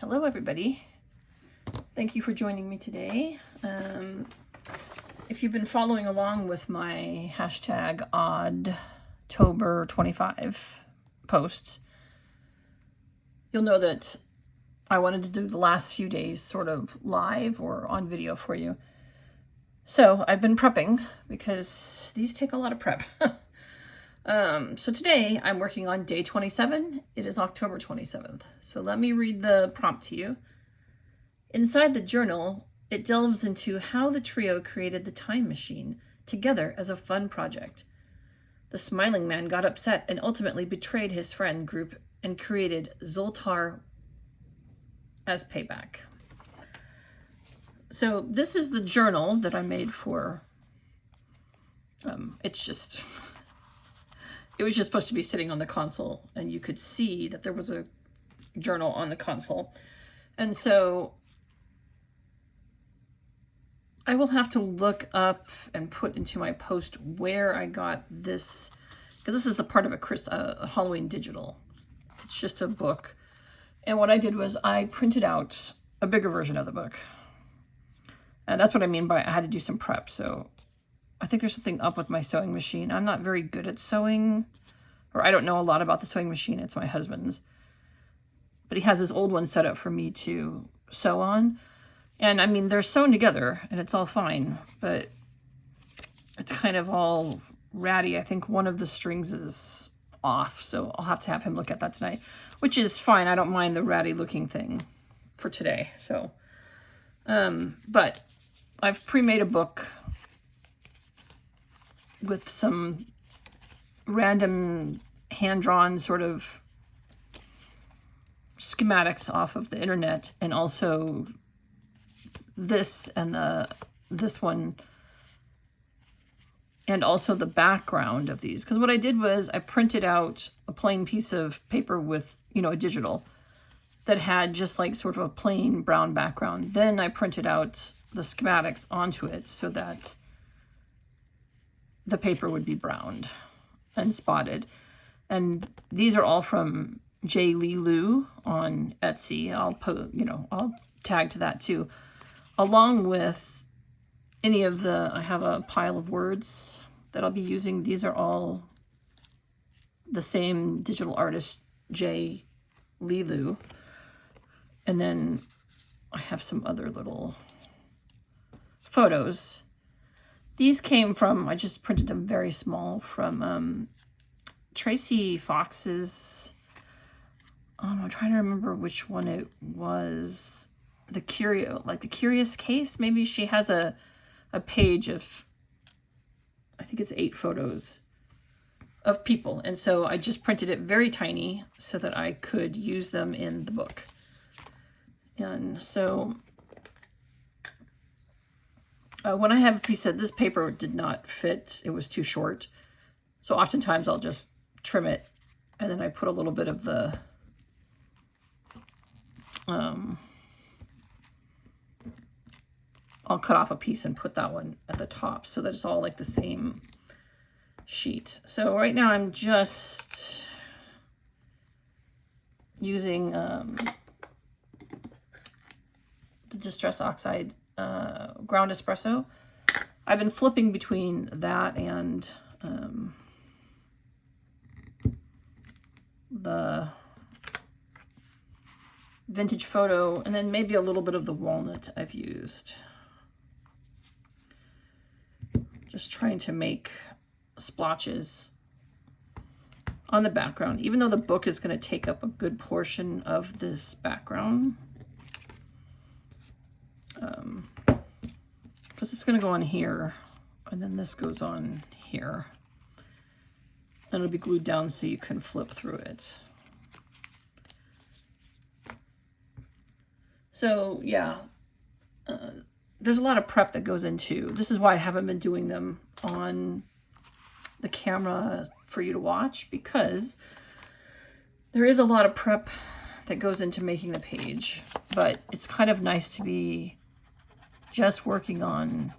Hello, everybody. Thank you for joining me today. If you've been following along with my hashtag Oddtober25 posts, you'll know that I wanted to do the last few days sort of live or on video for you. So I've been prepping because these take a lot of prep. So today I'm working on day 27. It is October 27th. So let me read the prompt to you. Inside the journal, it delves into how the trio created the time machine together as a fun project. The smiling man got upset and ultimately betrayed his friend group and created Zoltar as payback. So this is the journal that I made for, it was just supposed to be sitting on the console, and you could see that there was a journal on the console. And so I will have to look up and put into my post where I got this, because this is a part of a Halloween digital. It's just a book. And what I did was I printed out a bigger version of the book. And that's what I mean by I had to do some prep. So I think there's something up with my sewing machine. I'm not very good at sewing, or I don't know a lot about the sewing machine. It's my husband's. But he has this old one set up for me to sew on. And I mean, they're sewn together and it's all fine, but it's kind of all ratty. I think one of the strings is off, so I'll have to have him look at that tonight, which is fine. I don't mind the ratty looking thing for today. So, but I've pre-made a book with some random hand-drawn sort of schematics off of the internet, and also this and this one, and also the background of these. Because what I did was I printed out a plain piece of paper with, a digital that had just like sort of a plain brown background. Then I printed out the schematics onto it so that the paper would be browned and spotted. And these are all from J. Lee Lu on Etsy. I'll tag to that too. Along with any of I have a pile of words that I'll be using. These are all the same digital artist, J. Lee Lu. And then I have some other little photos. These came from, I just printed them very small, from Tracy Fox's, I'm trying to remember which one it was. The Curious Case. Maybe she has a page of, I think it's 8 photos of people. And so I just printed it very tiny so that I could use them in the book. And so when I have a piece of this paper did not fit, it was too short. So oftentimes I'll just trim it, and then I put a little bit of the I'll cut off a piece and put that one at the top so that it's all like the same sheet. So right now I'm just using the Distress Oxide ground espresso. I've been flipping between that and the Vintage Photo, and then maybe a little bit of the walnut I've used. Just trying to make splotches on the background, even though the book is going to take up a good portion of this background. Because it's going to go on here, and then this goes on here. And it'll be glued down so you can flip through it. So yeah, there's a lot of prep that goes into, this is why I haven't been doing them on the camera for you to watch, because there is a lot of prep that goes into making the page, but it's kind of nice to be just working on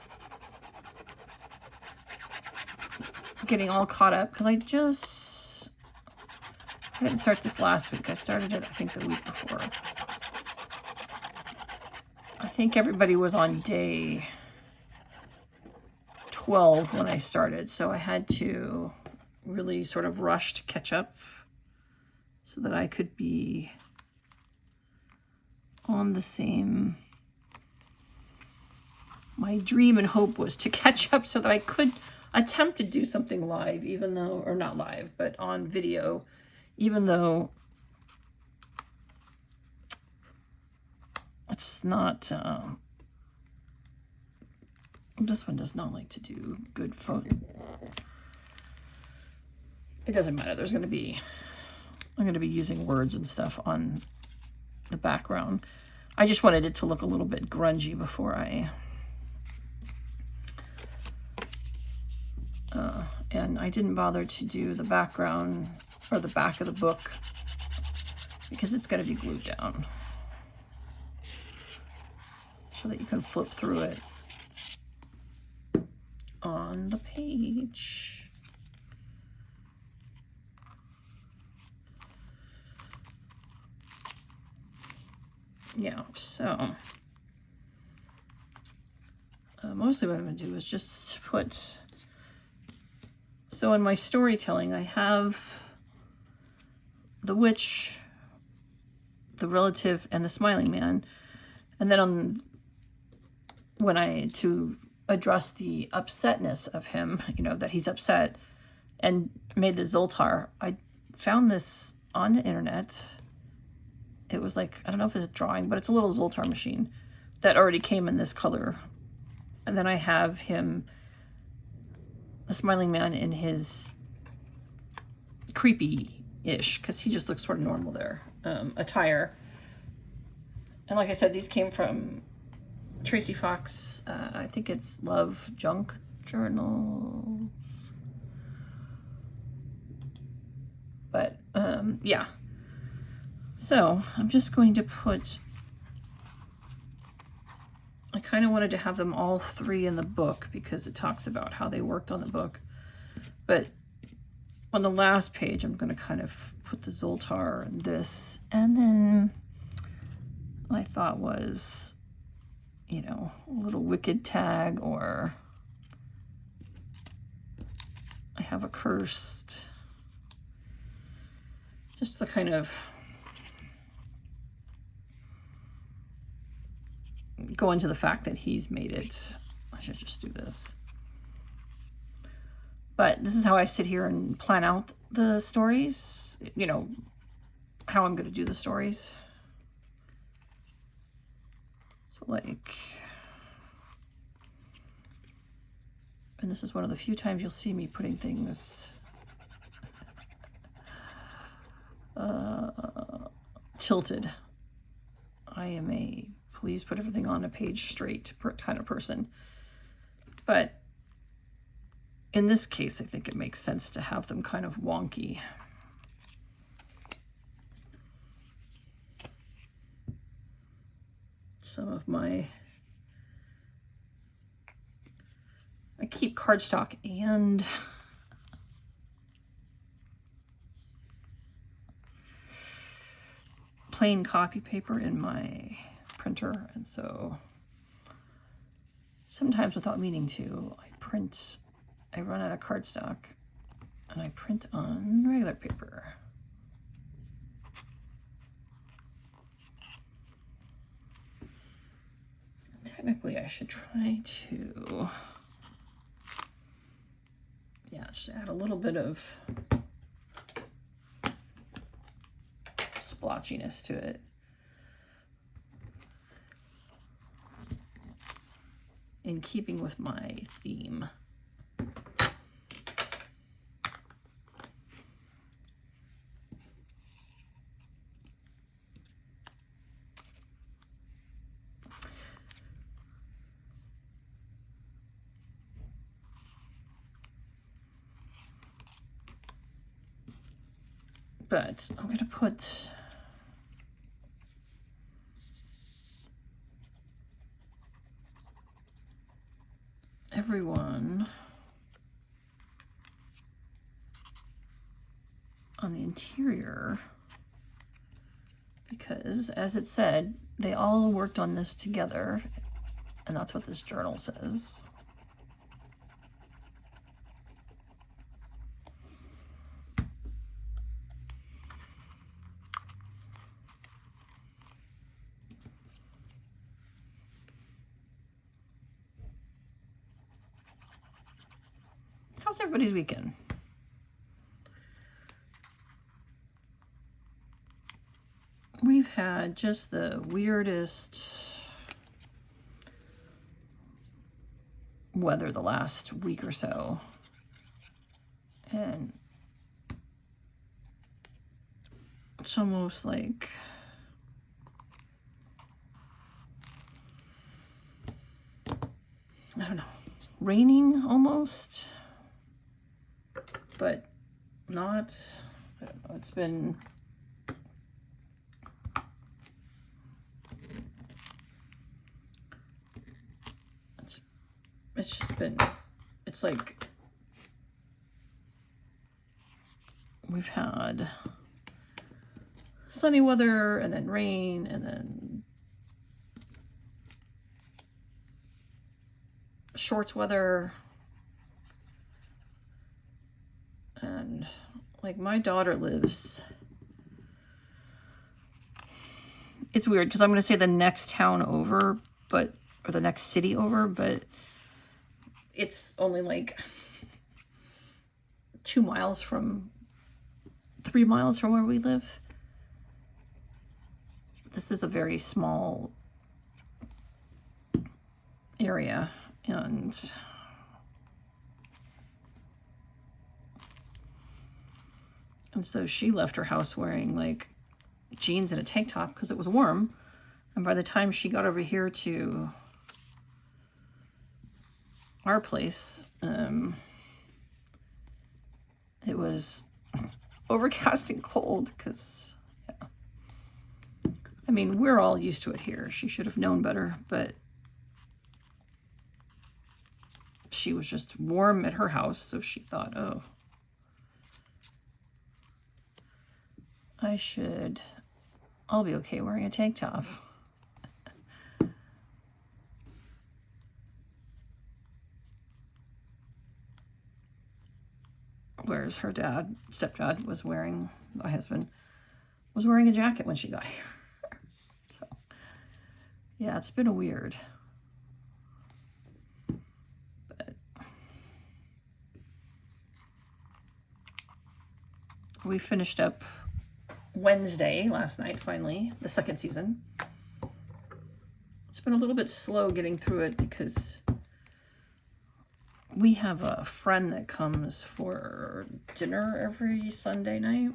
getting all caught up, because I didn't start this last week. I started it, I think, the week before. think everybody was on day 12 when I started, so I had to really sort of rush to catch up so that I could be on the same. My dream and hope was to catch up so that I could attempt to do something live, even though, or not live, but on video, even though it's not, this one does not like to do good photo. It doesn't matter. There's going to be, I'm going to be using words and stuff on the background. I just wanted it to look a little bit grungy before I, and I didn't bother to do the background or the back of the book because it's going to be glued down so that you can flip through it on the page. Yeah, so mostly what I'm going to do is just put, so in my storytelling I have the witch, the relative, and the smiling man, and then to address the upsetness of him, you know, that he's upset, and made the Zoltar. I found this on the internet. It was like, I don't know if it's a drawing, but it's a little Zoltar machine that already came in this color. And then I have him, the smiling man, in his creepy-ish, because he just looks sort of normal there, attire. And like I said, these came from Tracy Fox. I think it's Love Junk Journals. But, yeah. So I'm just going to put, I kind of wanted to have them all three in the book because it talks about how they worked on the book. But on the last page, I'm going to kind of put the Zoltar and this. And then my thought was, you know, a little wicked tag, or I have a cursed, just the kind of go into the fact that he's made it. I should just do this. But this is how I sit here and plan out the stories, you know, how I'm going to do the stories. So like, and this is one of the few times you'll see me putting things tilted. I am a please put everything on a page straight kind of person. But in this case, I think it makes sense to have them kind of wonky. Some of my, I keep cardstock and plain copy paper in my printer, and so sometimes without meaning to, I run out of cardstock and I print on regular paper. Technically I should try to, yeah, just add a little bit of splotchiness to it. In keeping with my theme. But I'm going to put everyone on the interior because, as it said, they all worked on this together, and that's what this journal says. How's everybody's weekend? We've had just the weirdest weather the last week or so. And it's almost like I don't know, raining almost, but not. I don't know. It's just been, it's like we've had sunny weather and then rain and then shorts weather. And like my daughter lives, it's weird because I'm going to say the next town over, or the next city over, but it's only like 3 miles from where we live. This is a very small area, and so she left her house wearing like jeans and a tank top because it was warm. And by the time she got over here to our place, it was overcast and cold because, yeah. I mean, we're all used to it here. She should have known better, but she was just warm at her house, so she thought, oh, I'll be okay wearing a tank top. Whereas her stepdad my husband, was wearing a jacket when she got here. So, yeah, it's been weird. But we finished up Wednesday last night, finally, the second season. It's been a little bit slow getting through it because we have a friend that comes for dinner every Sunday night.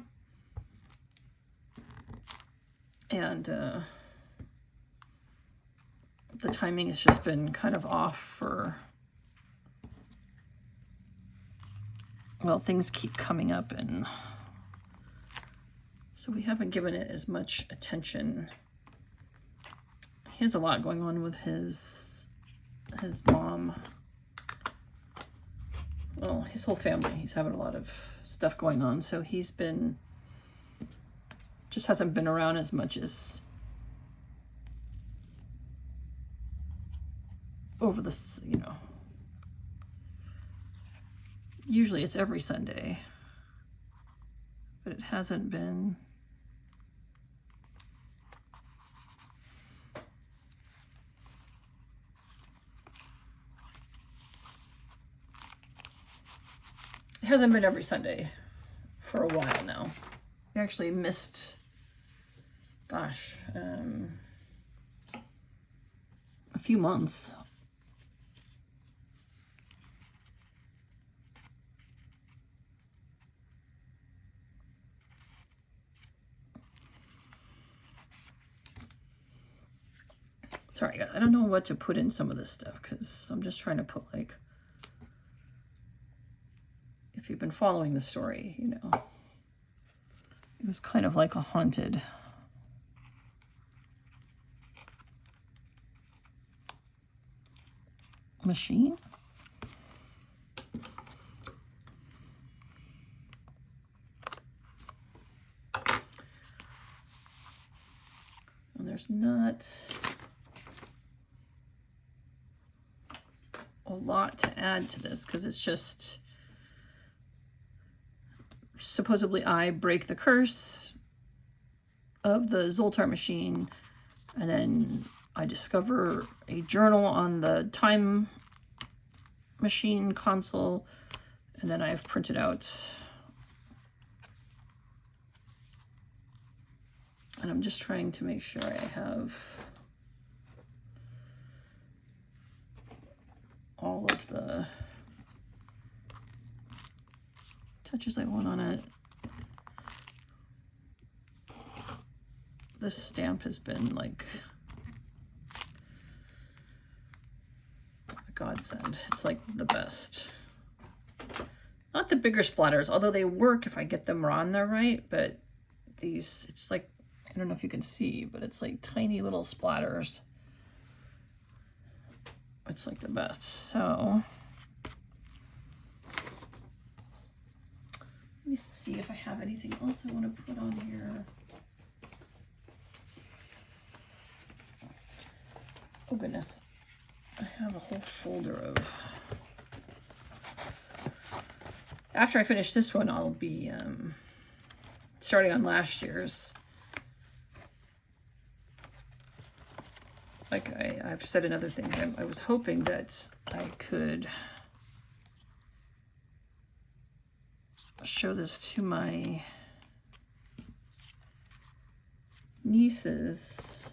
And the timing has just been kind of off things keep coming up, and so we haven't given it as much attention. He has a lot going on with his mom. Well, his whole family. He's having a lot of stuff going on, so just hasn't been around as much as over this, usually it's every Sunday, but it hasn't been. It hasn't been every Sunday for a while now. We actually missed, a few months. Sorry, guys. I don't know what to put in some of this stuff because I'm just trying to put like, if you've been following the story, it was kind of like a haunted machine. And there's not a lot to add to this because it's just supposedly I break the curse of the Zoltar machine, and then I discover a journal on the time machine console, and then I've printed out, and I'm just trying to make sure I have all of the touches I want on it. This stamp has been like a godsend. It's like the best. Not the bigger splatters, although they work if I get them on there right, but these, it's like, I don't know if you can see, but it's like tiny little splatters. It's like the best. So let me see if I have anything else I want to put on here. Oh goodness, I have a whole folder of, after I finish this one, I'll be starting on last year's. Like I've said in other things, I was hoping that I could show this to my nieces,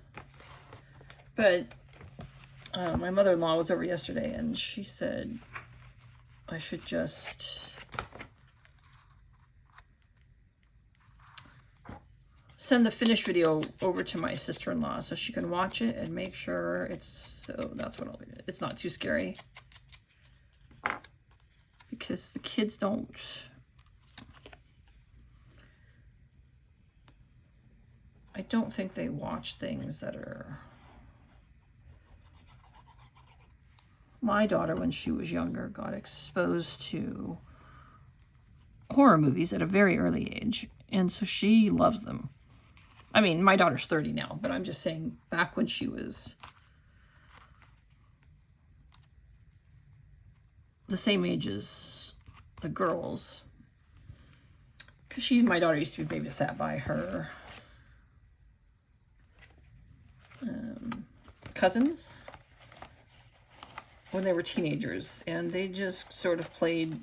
but my mother-in-law was over yesterday and she said I should just send the finished video over to my sister-in-law so she can watch it and make sure it's, so that's what I'll do. It's not too scary because the kids I don't think they watch things that are, my daughter, when she was younger, got exposed to horror movies at a very early age, and so she loves them. I mean, my daughter's 30 now, but I'm just saying back when she was the same age as the girls, because my daughter used to be babysat by her cousins when they were teenagers, and they just sort of played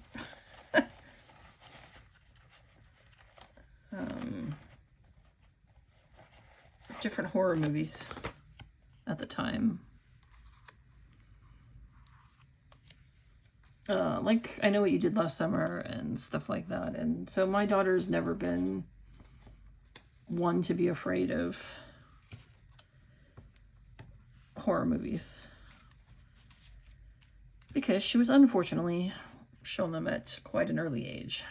different horror movies at the time. Like I Know What You Did Last Summer and stuff like that. And so my daughter's never been one to be afraid of horror movies because she was unfortunately shown them at quite an early age.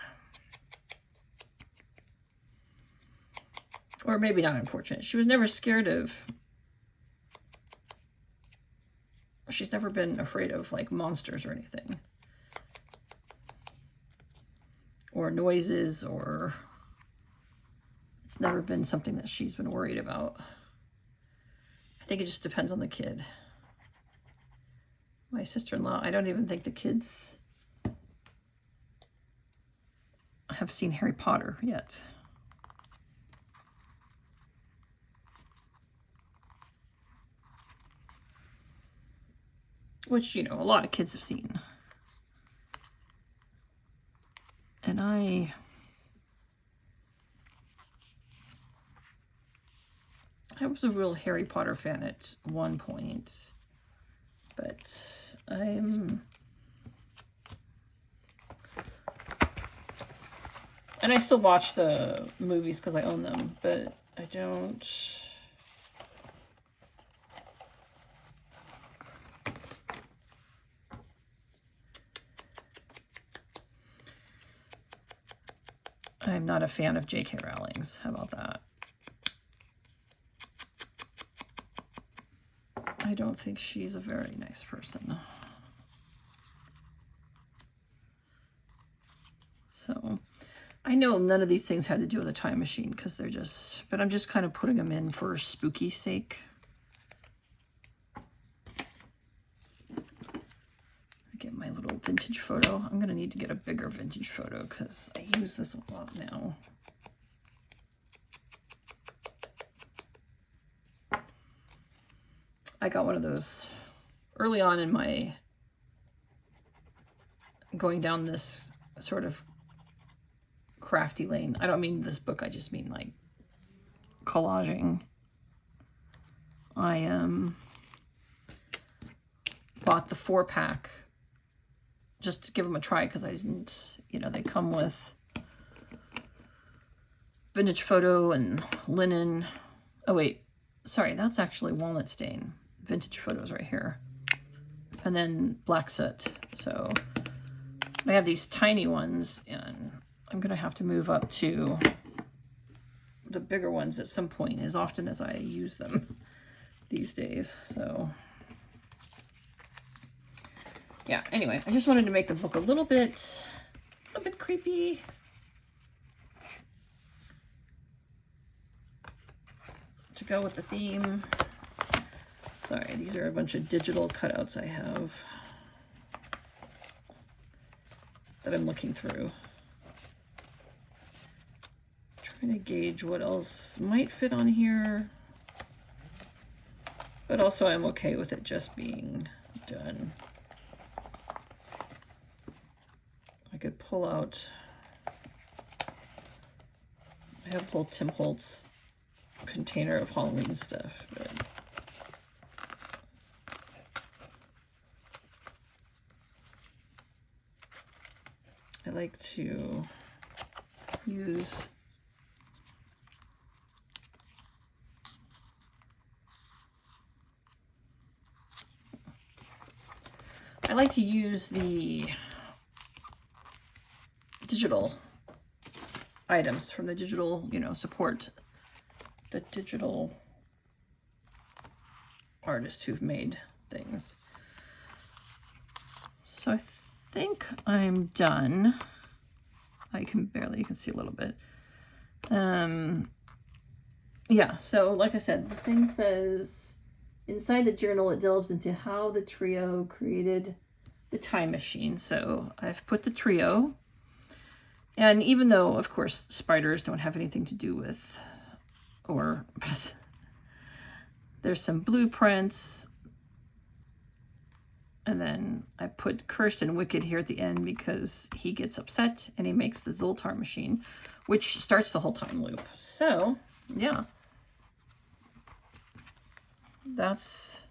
Or maybe not unfortunate. She was never scared of, she's never been afraid of like monsters or anything. Or noises, or it's never been something that she's been worried about. I think it just depends on the kid. My sister-in-law, I don't even think the kids have seen Harry Potter yet. Which, you know, a lot of kids have seen. And I was a real Harry Potter fan at one point, but and I still watch the movies because I own them, but I don't. I'm not a fan of J.K. Rowling's. How about that? I don't think she's a very nice person. So, I know none of these things had to do with a time machine because they're just, but I'm just kind of putting them in for spooky sake. get my little vintage photo. I'm gonna need to get a bigger vintage photo because I use this a lot now. I got one of those early on in my going down this sort of crafty lane. I don't mean this book, I just mean like collaging. I bought the 4-pack just to give them a try because I didn't, they come with vintage photo and linen. Oh wait, sorry, that's actually walnut stain. Vintage photos right here. And then black soot. So I have these tiny ones and I'm gonna have to move up to the bigger ones at some point as often as I use them these days. So yeah, anyway, I just wanted to make the book a little bit creepy. To go with the theme. Sorry, these are a bunch of digital cutouts I have that I'm looking through. Trying to gauge what else might fit on here. But also I'm okay with it just being done. I could pull out, I have a whole Tim Holtz container of Halloween stuff, but I like to use the digital items from the digital, support the digital artists who've made things. So I think I'm done. You can see a little bit. Yeah, so like I said, the thing says, inside the journal, it delves into how the trio created the time machine. So I've put the trio, and even though, of course, spiders don't have anything to do with, or there's some blueprints. And then I put Cursed and Wicked here at the end because he gets upset and he makes the Zoltar machine, which starts the whole time loop. So, yeah. That's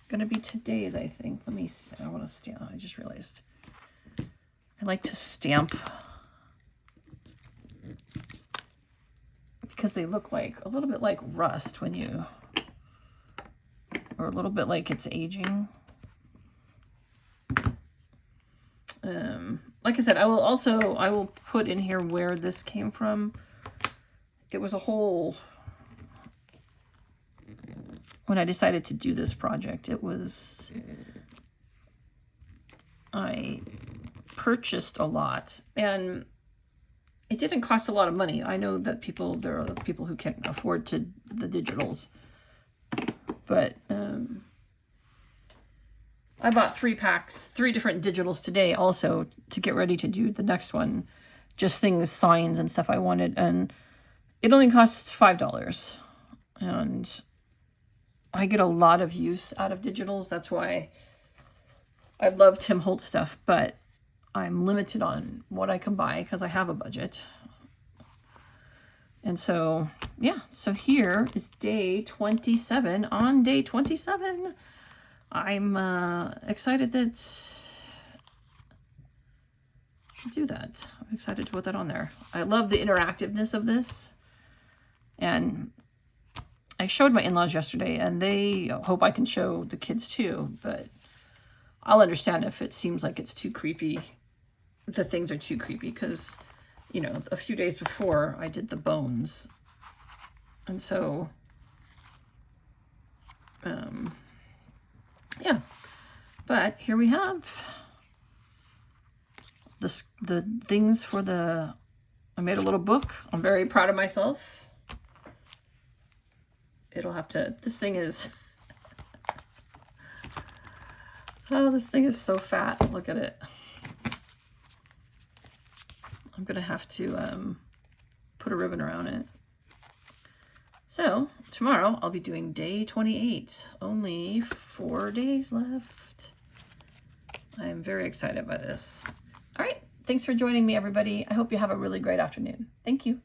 going to be today's, I think. Let me see. I want to stamp. I just realized I like to stamp because they look like a little bit like rust when you, or a little bit like it's aging. Like I said, I will put in here where this came from. It was a whole, when I decided to do this project, I purchased a lot, and it didn't cost a lot of money. I know that there are people who can't afford the digitals, but I bought 3 packs, 3 different digitals today also to get ready to do the next one. Just things, signs and stuff I wanted. And it only costs $5. And I get a lot of use out of digitals. That's why I love Tim Holtz stuff. But I'm limited on what I can buy because I have a budget. And so, yeah. So here is day 27. On day 27... I'm excited to do that. I'm excited to put that on there. I love the interactiveness of this. And I showed my in-laws yesterday, and they hope I can show the kids too. But I'll understand if it seems like it's too creepy. The things are too creepy because, a few days before I did the bones. And so, yeah, but here we have the things for I made a little book. I'm very proud of myself. This thing is, Oh, this thing is so fat. Look at it. I'm going to have to put a ribbon around it. So tomorrow I'll be doing day 28. Only 4 days left. I am very excited by this. All right. Thanks for joining me, everybody. I hope you have a really great afternoon. Thank you.